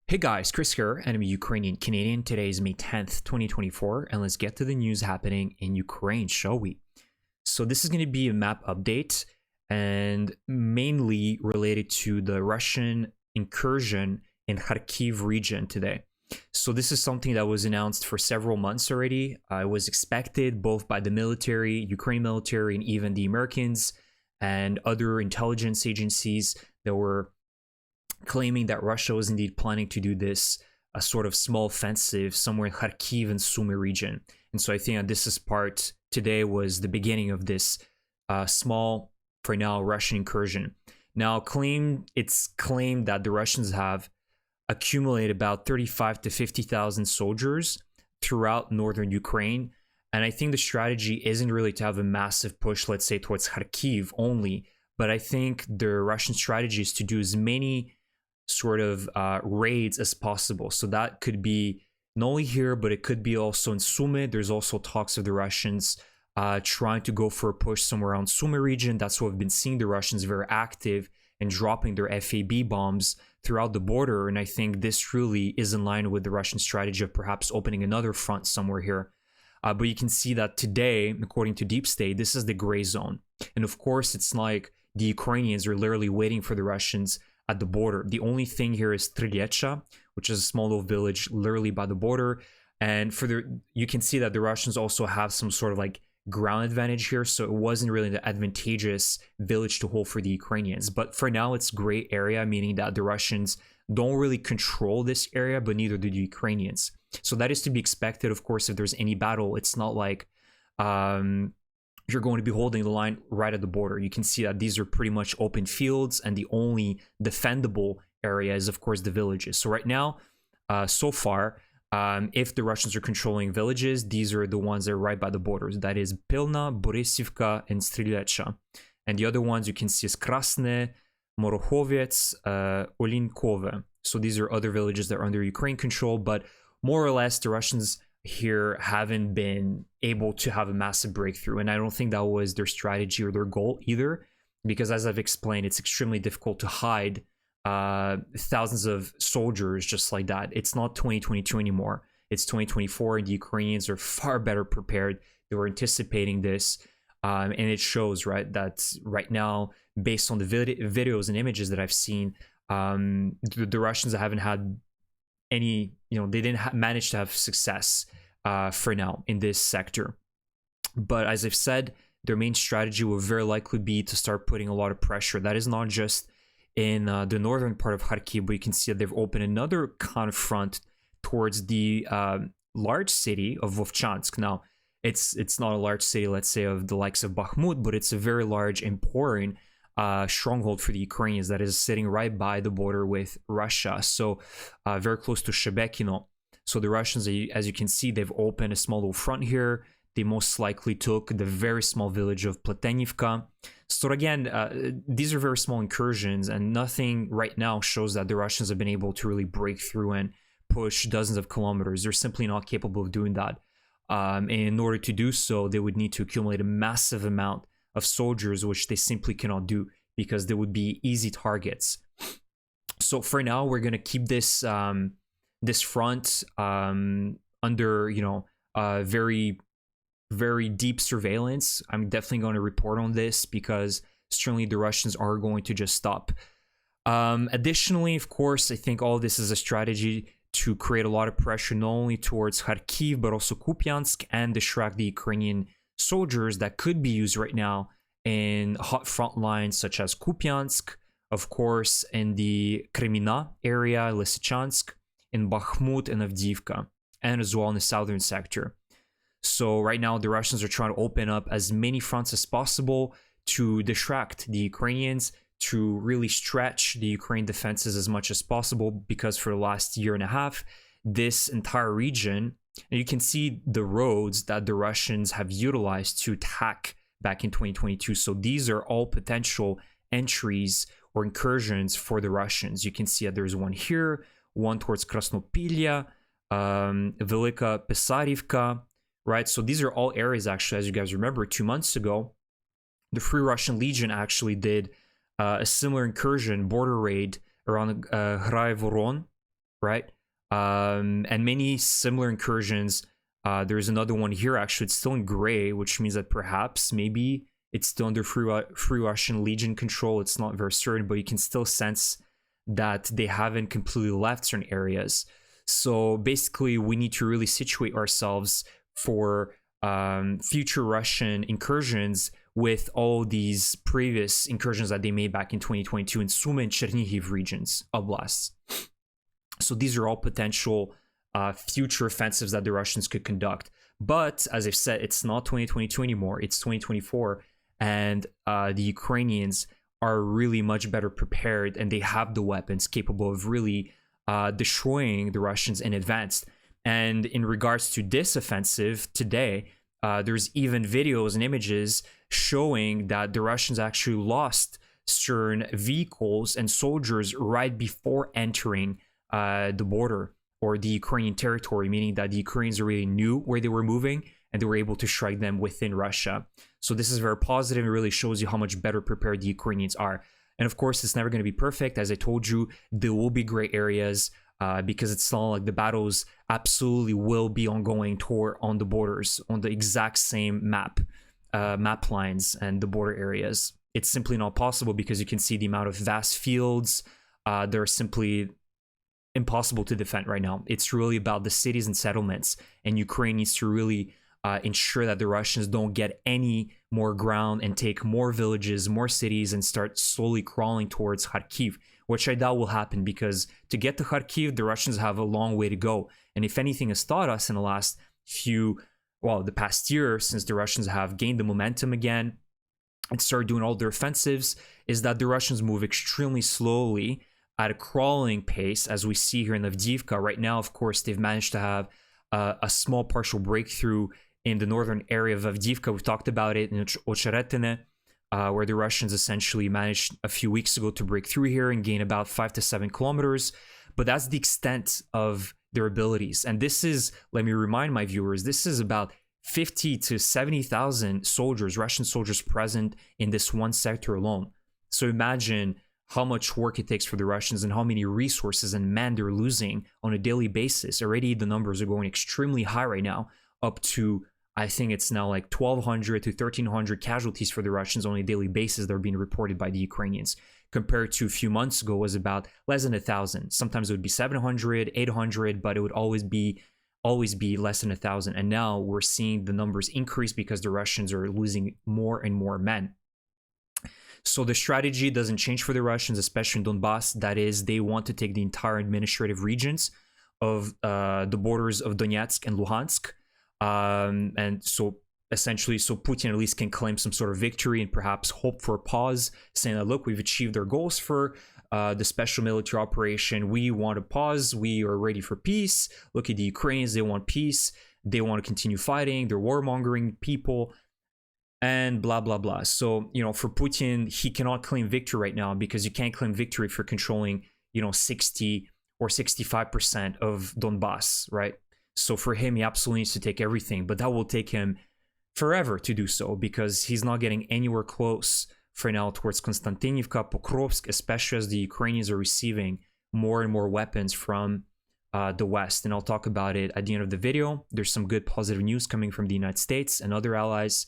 Hey guys, Chris here, and I'm a Ukrainian Canadian. Today is May 10th, 2024, and let's get to the news happening in Ukraine, shall we? So this is going to be a map update and mainly related to the Russian incursion in Kharkiv region today. So this is something that was announced for several months already. It was expected both by the military, Ukraine military, and even the Americans and other intelligence agencies that were claiming that Russia was indeed planning to do this a sort of small offensive somewhere in Kharkiv and Sumy region. And so I think that this is part today was the beginning of this small, for now, Russian incursion. Now, it's claimed that the Russians have accumulated about 35 to 50,000 soldiers throughout northern Ukraine. And I think the strategy isn't really to have a massive push, let's say, towards Kharkiv only, but I think the Russian strategy is to do as many sort of raids as possible. So that could be not only here, but it could be also in Sumy. There's also talks of the Russians trying to go for a push somewhere around Sumy region. That's what we've been seeing, the Russians very active and dropping their FAB bombs throughout the border. And I think this really is in line with the Russian strategy of perhaps opening another front somewhere here. But you can see that today, according to Deep State, this is the gray zone. And of course, it's like the Ukrainians are literally waiting for the Russians at the border. The only thing here is Streletsha, which is a small little village literally by the border. And you can see that the Russians also have some sort of like ground advantage here. So it wasn't really the advantageous village to hold for the Ukrainians. But for now, it's gray area, meaning that the Russians don't really control this area, but neither do the Ukrainians. So that is to be expected. Of course, if there's any battle, it's not like you're going to be holding the line right at the border. You can see that these are pretty much open fields, and the only defendable area is, of course, the villages. So right now, so far, if the Russians are controlling villages, these are the ones that are right by the borders. That is Pilna, Borisivka, and Streletsha. And the other ones you can see is Krasne, Morokhovets, Olinkove. So these are other villages that are under Ukraine control, but more or less the Russians here haven't been able to have a massive breakthrough, and I don't think that was their strategy or their goal either, because as I've explained, it's extremely difficult to hide thousands of soldiers just like that. It's not 2022 anymore, it's 2024, and the Ukrainians are far better prepared. They were anticipating this, and it shows, right, that right now, based on the videos and images that I've seen, the Russians haven't had any, they didn't manage to have success for now in this sector. But as I've said, their main strategy will very likely be to start putting a lot of pressure. That is not just in the northern part of Kharkiv, but you can see that they've opened another kind of front towards the large city of Vovchansk. Now, it's not a large city, let's say, of the likes of Bakhmut, but it's a very large, important stronghold for the Ukrainians that is sitting right by the border with Russia, so very close to Shebekino. So the Russians, as you can see, they've opened a small little front here. They most likely took the very small village of Platenivka. So again, these are very small incursions, and nothing right now shows that the Russians have been able to really break through and push dozens of kilometers. They're simply not capable of doing that. And in order to do so, they would need to accumulate a massive amount of soldiers, which they simply cannot do because they would be easy targets. So for now, we're going to keep this this front under very, very deep surveillance. I'm definitely going to report on this because certainly the Russians are going to just stop. Additionally, of course, I think all this is a strategy to create a lot of pressure not only towards Kharkiv but also Kupiansk and distract the Ukrainian soldiers that could be used right now in hot front lines such as Kupiansk, of course, in the Kremina area, Lysychansk, in Bakhmut and Avdiivka, and as well in the southern sector. So right now the Russians are trying to open up as many fronts as possible to distract the Ukrainians, to really stretch the Ukraine defenses as much as possible, because for the last year and a half, this entire region, and you can see the roads that the Russians have utilized to attack back in 2022. So these are all potential entries or incursions for the Russians. You can see that there's one here, one towards Krasnopilya, Velika Pisarivka, right? So these are all areas, actually, as you guys remember, 2 months ago, the Free Russian Legion actually did a similar incursion, border raid around Hraivoron, right? And many similar incursions. There's another one here, actually. It's still in gray, which means that perhaps, maybe it's still under Free Russian Legion control. It's not very certain, but you can still sense that they haven't completely left certain areas. So basically, we need to really situate ourselves for future Russian incursions with all these previous incursions that they made back in 2022 in Sumy and Chernihiv regions, oblasts. So these are all potential future offensives that the Russians could conduct. But as I've said, it's not 2022 anymore, it's 2024. And the Ukrainians are really much better prepared, and they have the weapons capable of really destroying the Russians in advance. And in regards to this offensive today, there's even videos and images showing that the Russians actually lost certain vehicles and soldiers right before entering the border or the Ukrainian territory, meaning that the Ukrainians already knew where they were moving and they were able to strike them within Russia. So this is very positive. It really shows you how much better prepared the Ukrainians are. And of course, it's never going to be perfect. As I told you, there will be gray areas because it's not like the battles absolutely will be ongoing on the borders, on the exact same map lines and the border areas. It's simply not possible because you can see the amount of vast fields. They're simply impossible to defend right now. It's really about the cities and settlements, and Ukraine needs to really ensure that the Russians don't get any more ground and take more villages, more cities, and start slowly crawling towards Kharkiv, which I doubt will happen, because to get to Kharkiv, the Russians have a long way to go. And if anything has taught us in the last the past year, since the Russians have gained the momentum again and started doing all their offensives, is that the Russians move extremely slowly at a crawling pace, as we see here in Avdiivka. Right now, of course, they've managed to have a small partial breakthrough in the northern area of Avdiivka. We've talked about it in Ocheretine, where the Russians essentially managed a few weeks ago to break through here and gain about 5 to 7 kilometers. But that's the extent of their abilities. And this is, let me remind my viewers, this is about 50 to 70,000 soldiers, Russian soldiers present in this one sector alone. So imagine how much work it takes for the Russians and how many resources and men they're losing on a daily basis. Already the numbers are going extremely high right now, up to, I think it's now like 1,200 to 1,300 casualties for the Russians on a daily basis that are being reported by the Ukrainians, compared to a few months ago was about less than 1,000. Sometimes it would be 700, 800, but it would always be less than 1,000. And now we're seeing the numbers increase because the Russians are losing more and more men. So the strategy doesn't change for the Russians, especially in Donbass. That is, they want to take the entire administrative regions of the borders of Donetsk and Luhansk. And so essentially, so Putin at least can claim some sort of victory and perhaps hope for a pause, saying that, look, we've achieved our goals for the special military operation. We want a pause. We are ready for peace. Look at the Ukrainians. They want peace. They want to continue fighting. They're warmongering people. And blah, blah, blah. So, for Putin, he cannot claim victory right now, because you can't claim victory if you're controlling, 60 or 65% of Donbass, right? So for him, he absolutely needs to take everything, but that will take him forever to do so, because he's not getting anywhere close for now towards Konstantinivka, Pokrovsk, especially as the Ukrainians are receiving more and more weapons from the West. And I'll talk about it at the end of the video. There's some good positive news coming from the United States and other allies.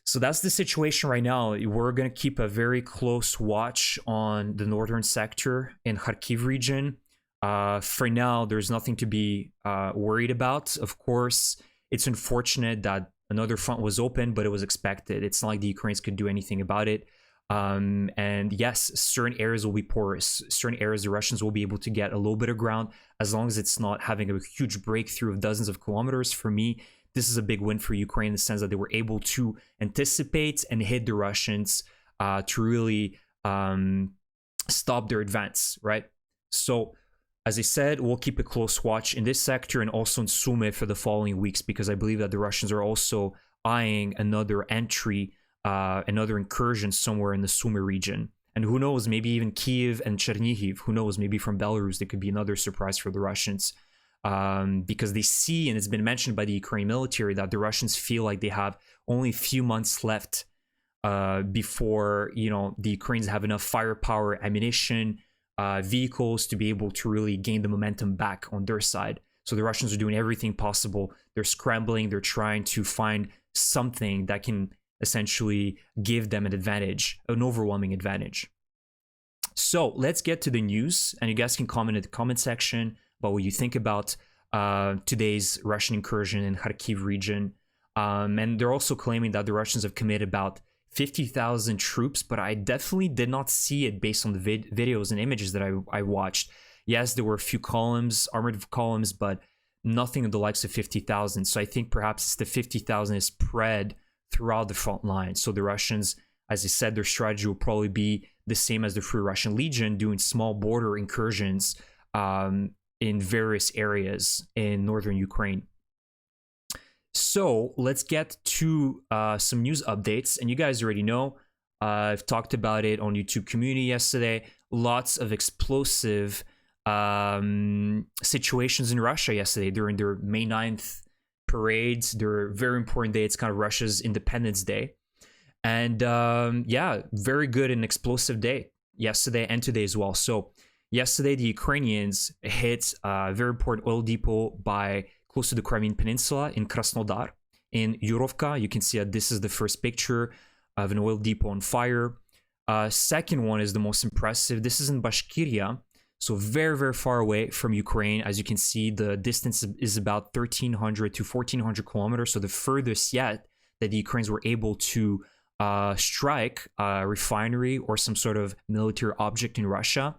So that's the situation right now. We're going to keep a very close watch on the northern sector in Kharkiv region. For now, there's nothing to be worried about. Of course, it's unfortunate that another front was open, but it was expected. It's not like the Ukrainians could do anything about it. And yes, certain areas will be porous. Certain areas the Russians will be able to get a little bit of ground, as long as it's not having a huge breakthrough of dozens of kilometers. For me, this is a big win for Ukraine in the sense that they were able to anticipate and hit the Russians to really stop their advance, right? So, as I said, we'll keep a close watch in this sector and also in Sumy for the following weeks, because I believe that the Russians are also eyeing another entry, another incursion somewhere in the Sumy region. And who knows, maybe even Kyiv and Chernihiv, who knows, maybe from Belarus, there could be another surprise for the Russians. Because they see, and it's been mentioned by the Ukrainian military, that the Russians feel like they have only a few months left before, the Ukrainians have enough firepower, ammunition, vehicles to be able to really gain the momentum back on their side. So the Russians are doing everything possible. They're scrambling. They're trying to find something that can essentially give them an advantage, an overwhelming advantage. So let's get to the news, and you guys can comment in the comment section about what you think about today's Russian incursion in Kharkiv region. And they're also claiming that the Russians have committed about 50,000 troops, but I definitely did not see it based on the videos and images that I watched. Yes, there were a few columns, armored columns, but nothing of the likes of 50,000. So I think perhaps the 50,000 is spread throughout the front line. So the Russians, as I said, their strategy will probably be the same as the Free Russian Legion, doing small border incursions in various areas in northern Ukraine. So let's get to some news updates. And you guys already know, I've talked about it on YouTube community yesterday. Lots of explosive situations in Russia yesterday during their May 9th parades. Their very important day. It's kind of Russia's Independence Day. And yeah, very good and explosive day yesterday and today as well. So yesterday, the Ukrainians hit a very important oil depot by close to the Crimean Peninsula in Krasnodar. In Yurovka, you can see that this is the first picture of an oil depot on fire. Second one is the most impressive. This is in Bashkiria, so very, very far away from Ukraine. As you can see, the distance is about 1,300 to 1,400 kilometers. So the furthest yet that the Ukrainians were able to strike a refinery or some sort of military object in Russia.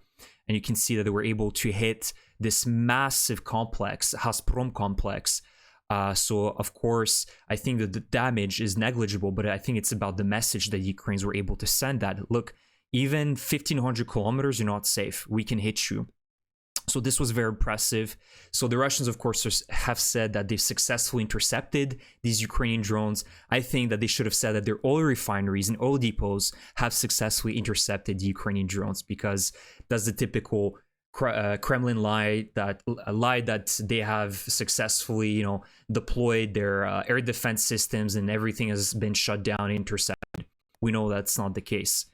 And you can see that they were able to hit this massive complex, Gazprom complex. So, of course, I think that the damage is negligible, but I think it's about the message that the Ukrainians were able to send that, look, even 1,500 kilometers, you're not safe. We can hit you. So this was very impressive. So the Russians, of course, have said that they've successfully intercepted these Ukrainian drones. I think that they should have said that their oil refineries and oil depots have successfully intercepted the Ukrainian drones, because that's the typical Kremlin lie that they have successfully, deployed their air defense systems and everything has been shut down, intercepted. We know that's not the case.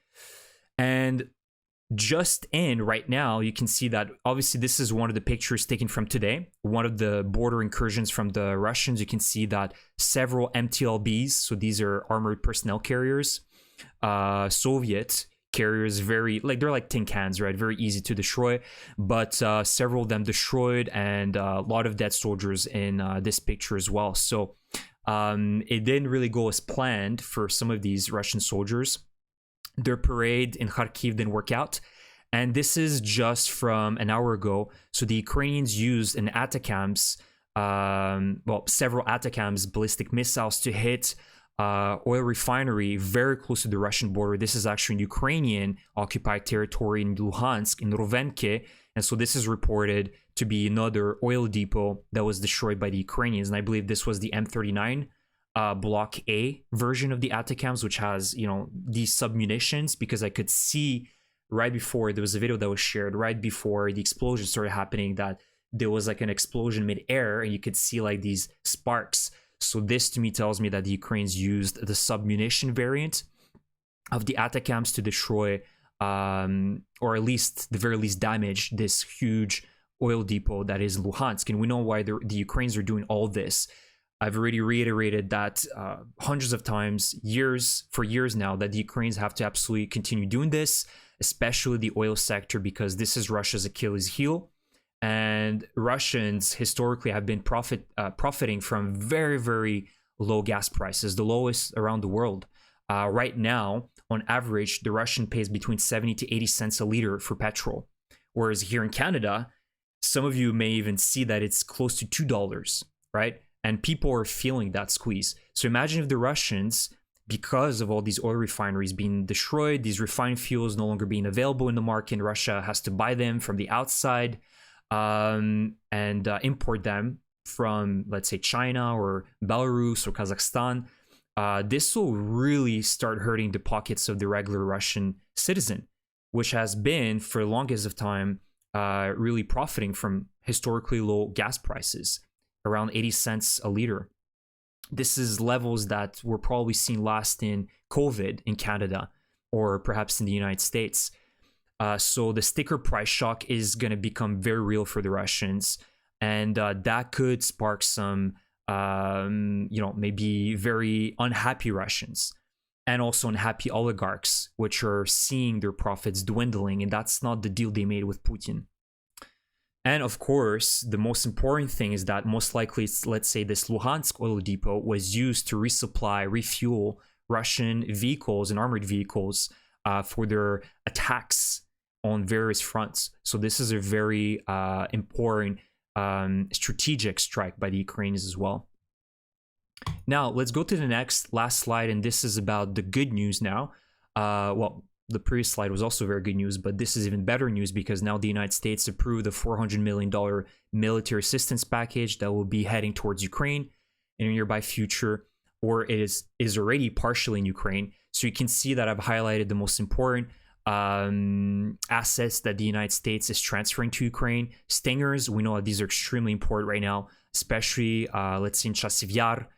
And just in right now, you can see that obviously this is one of the pictures taken from today, one of the border incursions from the Russians. You can see that several MTLBs, so these are armored personnel carriers, Soviet carriers, they're like tin cans, right? Very easy to destroy, but several of them destroyed, and a lot of dead soldiers in this picture as well. So it didn't really go as planned for some of these Russian soldiers. Their parade in Kharkiv didn't work out. And this is just from an hour ago. So the Ukrainians used an ATACMS, several ATACMS ballistic missiles to hit oil refinery very close to the Russian border. This is actually in Ukrainian occupied territory in Luhansk, in Rovenke. And so this is reported to be another oil depot that was destroyed by the Ukrainians. And I believe this was the M39 Block A version of the ATACMS, which has, these submunitions, because I could see right before there was a video that was shared right before the explosion started happening that there was like an explosion mid-air and you could see like these sparks. So this to me tells me that the Ukrainians used the submunition variant of the ATACMS to destroy or at least the very least damage this huge oil depot that is Luhansk. And we know why the Ukrainians are doing all this. I've already reiterated that hundreds of times, for years now, that the Ukrainians have to absolutely continue doing this, especially the oil sector, because this is Russia's Achilles heel. And Russians historically have been profiting from very, very low gas prices, the lowest around the world. Right now, on average, the Russian pays between 70 to 80 cents a liter for petrol. Whereas here in Canada, some of you may even see that it's close to $2, right? And people are feeling that squeeze. So imagine if the Russians, because of all these oil refineries being destroyed, these refined fuels no longer being available in the market, Russia has to buy them from the outside and import them from, let's say, China or Belarus or Kazakhstan. This will really start hurting the pockets of the regular Russian citizen, which has been, for the longest of time, really profiting from historically low gas prices, around 80 cents a liter. This is levels that were probably seen last in COVID in Canada or perhaps in the United States. So the sticker price shock is going to become very real for the Russians, and that could spark some, maybe very unhappy Russians and also unhappy oligarchs, which are seeing their profits dwindling, and that's not the deal they made with Putin. And of course, the most important thing is that most likely, let's say this Luhansk oil depot was used to resupply, refuel Russian vehicles and armored vehicles for their attacks on various fronts. So this is a very important strategic strike by the Ukrainians as well. Now, let's go to the last slide, and this is about the good news now. The previous slide was also very good news, but this is even better news because now the United States approved the $400 million military assistance package that will be heading towards Ukraine in a nearby future, or it is already partially in Ukraine. So you can see that I've highlighted the most important assets that the United States is transferring to Ukraine. Stingers, we know that these are extremely important right now, especially let's say in Chasiv Yar,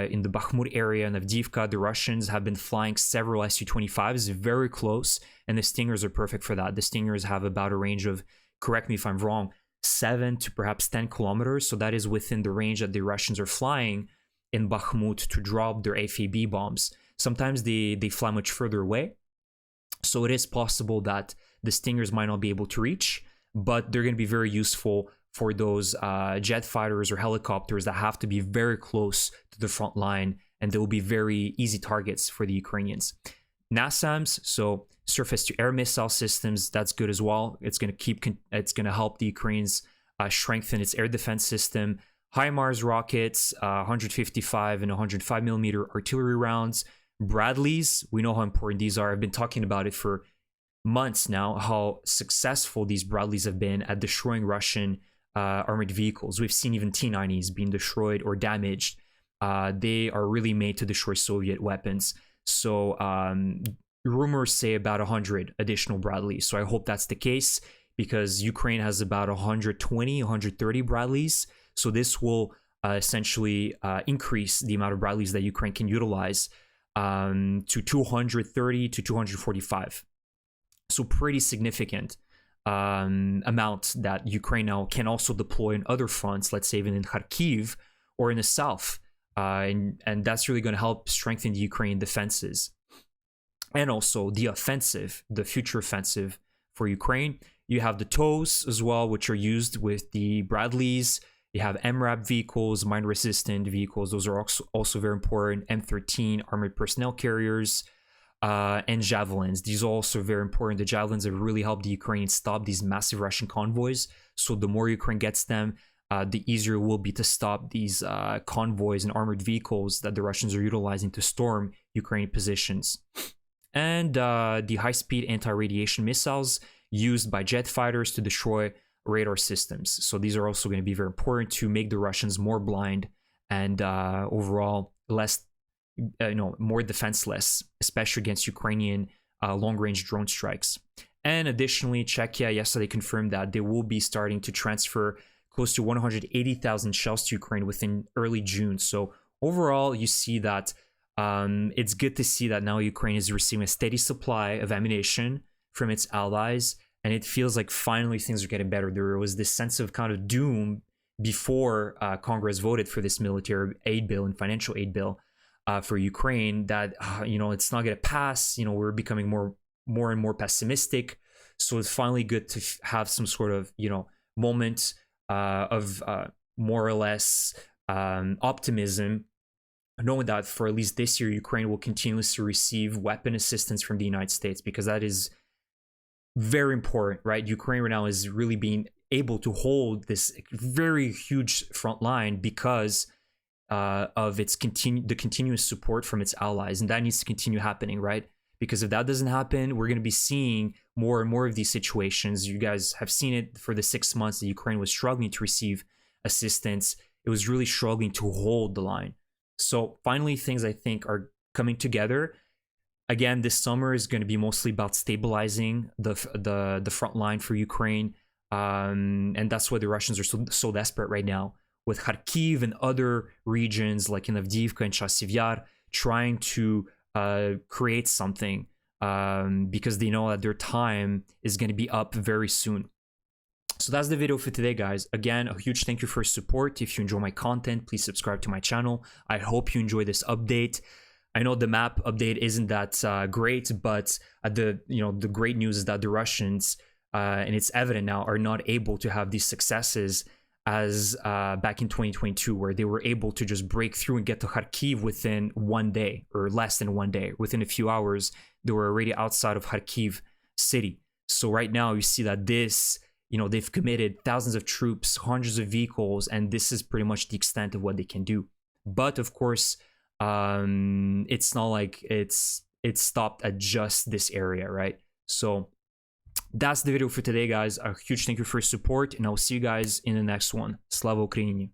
in the Bakhmut area and Avdiivka. The Russians have been flying several Su-25s very close, and the Stingers are perfect for that. The Stingers have about a range of, correct me if I'm wrong, 7 to perhaps 10 kilometers. So that is within the range that the Russians are flying in Bakhmut to drop their FAB bombs. Sometimes they fly much further away. So it is possible that the Stingers might not be able to reach, but they're going to be very useful for those jet fighters or helicopters that have to be very close to the front line, and they will be very easy targets for the Ukrainians. NASAMS, so surface-to-air missile systems, that's good as well. It's going to help the Ukrainians strengthen its air defense system. HIMARS rockets, 155 and 105 millimeter artillery rounds. Bradleys, we know how important these are. I've been talking about it for months now, how successful these Bradleys have been at destroying Russian armored vehicles. We've seen even T-90s being destroyed or damaged. They are really made to destroy Soviet weapons. So rumors say about 100 additional Bradleys. So I hope that's the case, because Ukraine has about 120, 130 Bradleys. So this will essentially increase the amount of Bradleys that Ukraine can utilize to 230 to 245. So pretty significant amount that Ukraine now can also deploy in other fronts, let's say even in Kharkiv or in the south. And that's really going to help strengthen the Ukrainian defenses. And also the offensive, the future offensive for Ukraine. You have the TOWs as well, which are used with the Bradleys. You have MRAP vehicles, mine-resistant vehicles. Those are also very important. M13 armored personnel carriers. And javelins. These are also very important. The javelins have really helped the Ukrainians stop these massive Russian convoys. So the more Ukraine gets them, the easier it will be to stop these convoys and armored vehicles that the Russians are utilizing to storm Ukrainian positions. And the high-speed anti-radiation missiles used by jet fighters to destroy radar systems. So these are also going to be very important to make the Russians more blind and overall less more defenseless, especially against Ukrainian long-range drone strikes. And additionally, Czechia yesterday confirmed that they will be starting to transfer close to 180,000 shells to Ukraine within early June. So overall, you see that it's good to see that now Ukraine is receiving a steady supply of ammunition from its allies, and it feels like finally things are getting better. There was this sense of kind of doom before Congress voted for this military aid bill and financial aid bill for Ukraine, that it's not going to pass. We're becoming more and more pessimistic. So it's finally good to have some sort of moment of more or less optimism, knowing that for at least this year Ukraine will continuously receive weapon assistance from the United States, because that is very important, right? Ukraine right now is really being able to hold this very huge front line because of its the continuous support from its allies, and that needs to continue happening, right? Because if that doesn't happen, we're going to be seeing more and more of these situations. You guys have seen it for the 6 months that Ukraine was struggling to receive assistance. It was really struggling to hold the line. So finally, things I think are coming together. Again, this summer is going to be mostly about stabilizing the front line for Ukraine, and that's why the Russians are so desperate right now, with Kharkiv and other regions like in Avdiivka and Chasiv Yar trying to create something because they know that their time is going to be up very soon. So that's the video for today, guys. Again, a huge thank you for your support. If you enjoy my content, please subscribe to my channel. I hope you enjoy this update. I know the map update isn't that great, but the great news is that the Russians, and it's evident now, are not able to have these successes as back in 2022, where they were able to just break through and get to Kharkiv within 1 day, or less than 1 day. Within a few hours, they were already outside of Kharkiv city. So right now you see that this, they've committed thousands of troops, hundreds of vehicles, and this is pretty much the extent of what they can do. But of course, it's not like it's stopped at just this area, right? So that's the video for today, guys. A huge thank you for your support, and I'll see you guys in the next one. Slava Ukraini!